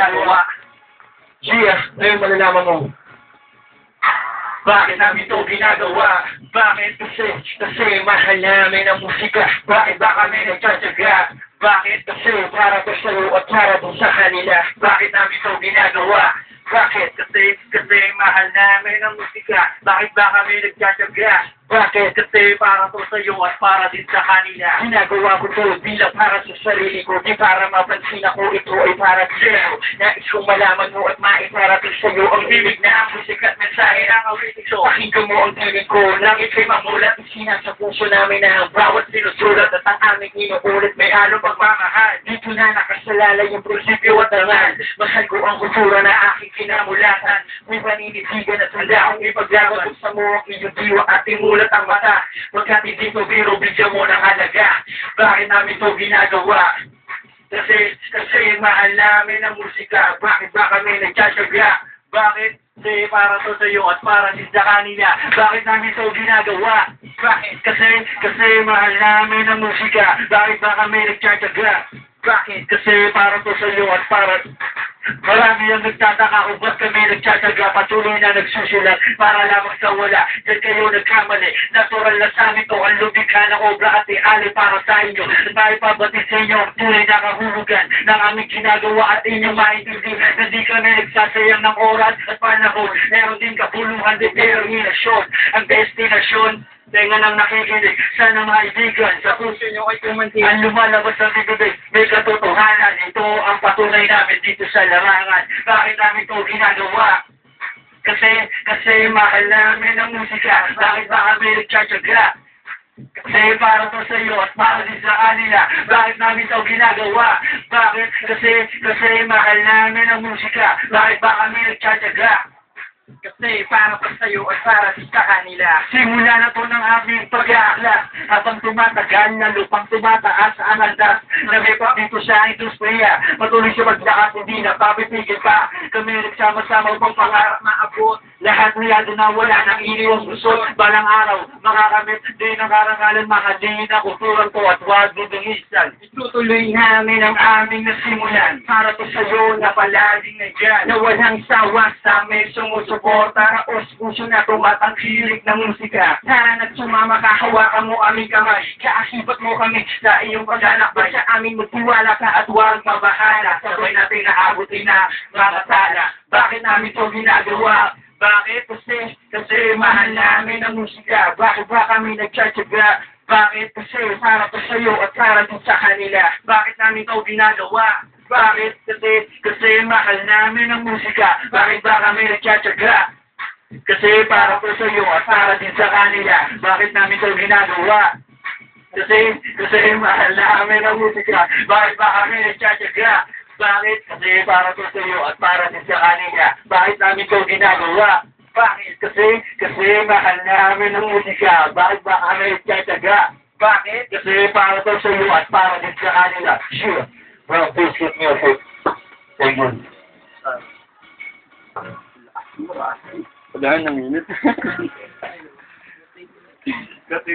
ginagawa. Gia, ngayon malalaman mo. Bakit namin ito ginagawa? Bakit? Kasi mahal namin ang musika. Bakit ba kami nagtsatsaga? Bakit? Kasi para to sa'yo at para to sa kanila. Bakit namin ito ginagawa? Bakit? Kasi mahal namin ang musika. Bakit ba kami nagtsatsaga? Bakit? Kasi para to sa'yo at para din sa kanila. Ginagawa ko to bilang para sa sarili ko. Di para mapansin ako, ito ay para sa'yo. Nais kong malaman mo at maiparating sa'yo ang Ibig na ang musika at mensahe ng awitin ko. Pakinggan mo ang tinig ko. Nang ito'y mamulat, sinasa puso namin na ang bawat sinusulat at ang aming inuulit may halong pagmamahal. Dito na nakasalalay yung prinsipyo at dangal. Mahal ko ang kultura na aking kinamulatan. May paninitigan at handa akong ipaglaban. Buksan mo ang iyong diwa at imulat ang mata. Pagkat hindi ko biro, bigyan mo ng halaga. Bakit namin ito ginagawa? Kasi mahal namin ang musika. Bakit ba kami nagtsatsaga? Bakit? Kasi para to sa'yo at para din sa kanila. Bakit namin ito ginagawa? Bakit? Kasi mahal namin ang musika. Bakit ba kami nagtsatsaga? Bakit? Kasi para to sa'yo at para... Marami ang nagtataka kung ba't kami nagtsatsaga, patuloy na nagsusulat para lamang sa wala. Dahil kayo nagkamali, natural na sa amin to ang lumikha ng obra at iali para sa inyo. Maipabatid sa inyo ang tunay na kahulugan ng aming ginagawa at inyong maintindihan na di kami nagsasayang ng oras at panahon. Meron din kapuluhan, determinasyon. Ang destinasyon, tenga nang nakikinig, sana maibigan, sa puso nyo ay tumantin. Ang lumalabas ng bibig, may katotohanan. Ito ang patunay namin dito sa larangan. Bakit namin ito ginagawa? Kasi mahal namin ang musika. Bakit ba kami nagtsatsaga? Kasi para to sa iyo at para din sa kanila. Bakit namin ito ginagawa? Bakit? Kasi mahal namin ang musika. Bakit ba kami nagtsatsaga? Kasi para to sa'yo at para din sa kanila. Simula na to ng aming pag-aaklas. Habang tumatagal na lupang tumataas ang andas. Namipak dito sa industriya. Patuloy siya maglakas, hindi na papipigil pa. Kami nagsama-sama upang pangarap maabot. Lahat nila doon na wala nang iniwang gusto. Balang araw, makakamit din ang karangalan. Mahalin ang kulturan ko at huwag dudungisan. Itutuloy namin ang aming nasimulan. Para to sa'yo na palaging nandiyan. Na walang sawa sa amin sumusuporta. Puso na tumatangkilik ng musika. Tara na't sumama ka, hawakan mo aming kamay. Kaasipat mo kami sa iyong paglalakbay. Sa amin magtiwala ka at huwag mabahala. Sabay natin naabutin na mga tala. Bakit namin ito ginagawa? Bakit? Kasi mahal namin ang musika. Bakit ba kami nagtsatsaga? Bakit? Kasi para to sa'yo at para din sa kanila. Bakit namin ito ginagawa? Bakit? Kasi mahal namin ang musika. Bakit ba kami nagtsatsaga? Kasi para to sa'yo at para din sa kanila. Bakit namin ito ginagawa? Kasi mahal namin ang musika. Bakit ba kami nagtsatsaga? Bakit? Kasi para to sa'yo at para din sa kanila. Bakit namin ito ginagawa? Bakit? Kasi mahal namin ang musika. Bakit ba kami nagtsatsaga? Bakit? Kasi para to sa'yo at para din sa kanila. Sure. Well, biscuit music. Thank you. Padahan ng minute. Kasi